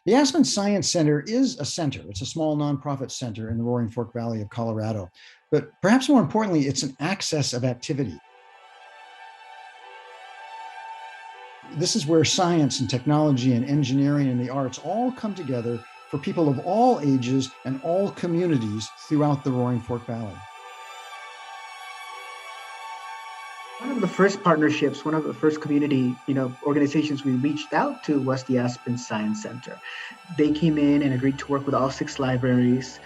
The Aspen Science Center is a center. It's a small nonprofit center in the Roaring Fork Valley of Colorado. But perhaps more importantly, it's an axis of activity. This is where science and technology and engineering and the arts all come together for people of all ages and all communities throughout the Roaring Fork Valley. One of the first partnerships, one of the first community, organizations we reached out to was the Aspen Science Center. They came in and agreed to work with all 6 libraries,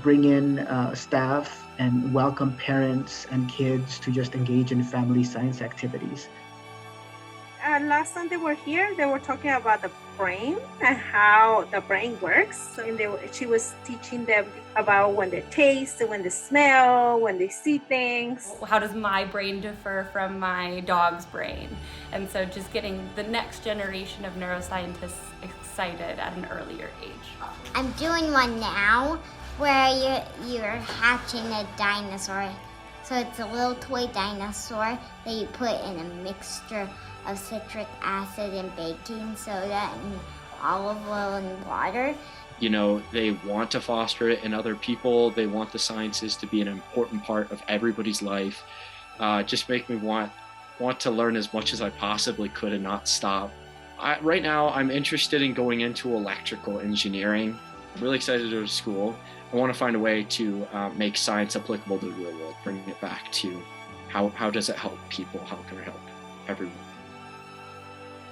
bring in staff and welcome parents and kids to just engage in family science activities. Last time they were here, they were talking about the brain and how the brain works. And she was teaching them about when they taste, when they smell, when they see things. How does my brain differ from my dog's brain? And so just getting the next generation of neuroscientists excited at an earlier age. I'm doing one now where you're hatching a dinosaur. So it's a little toy dinosaur that you put in a mixture of citric acid and baking soda and olive oil and water. They want to foster it in other people. They want the sciences to be an important part of everybody's life. Just make me want to learn as much as I possibly could and not stop. Right now, I'm interested in going into electrical engineering. I'm really excited to go to school. I want to find a way to make science applicable to the real world, bringing it back to how does it help people? How can it help everyone?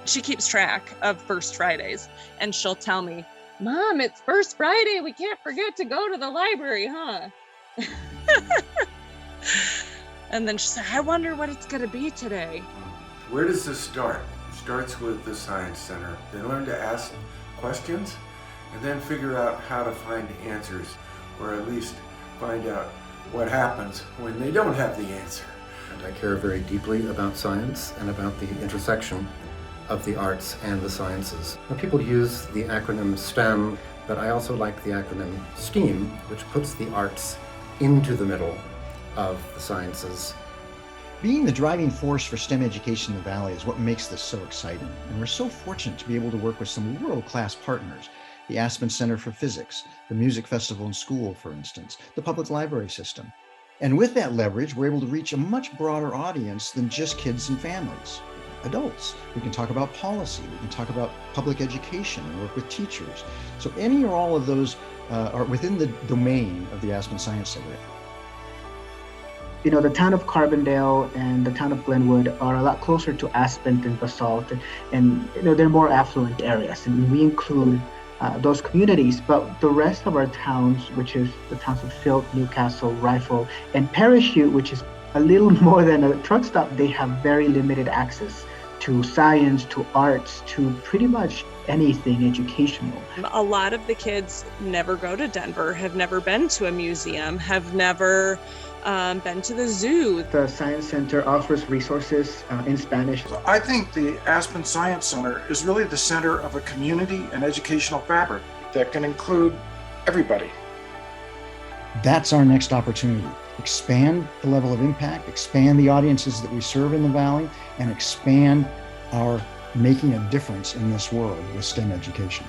She keeps track of First Fridays, and she'll tell me, "Mom, it's First Friday. We can't forget to go to the library, huh?" And then she said, "I wonder what it's going to be today." Where does this start? It starts with the Science Center. They learn to ask questions and then figure out how to find answers, or at least find out what happens when they don't have the answer. And I care very deeply about science and about the intersection of the arts and the sciences. Now, people use the acronym STEM, but I also like the acronym STEAM, which puts the arts into the middle of the sciences. Being the driving force for STEM education in the Valley is what makes this so exciting. And we're so fortunate to be able to work with some world-class partners. The Aspen Center for Physics, the Music Festival and School, for instance, the public library system. And with that leverage, we're able to reach a much broader audience than just kids and families. Adults. We can talk about policy, we can talk about public education and work with teachers. So any or all of those are within the domain of the Aspen Science Center. The town of Carbondale and the town of Glenwood are a lot closer to Aspen than Basalt, and they're more affluent areas, and we include those communities. But the rest of our towns, which is the towns of Field, Newcastle, Rifle, and Parachute, which is a little more than a truck stop, they have very limited access to science, to arts, to pretty much anything educational. A lot of the kids never go to Denver, have never been to a museum, have never been to the zoo. The Science Center offers resources in Spanish. I think the Aspen Science Center is really the center of a community and educational fabric that can include everybody. That's our next opportunity. Expand the level of impact, expand the audiences that we serve in the Valley, and expand our making a difference in this world with STEM education.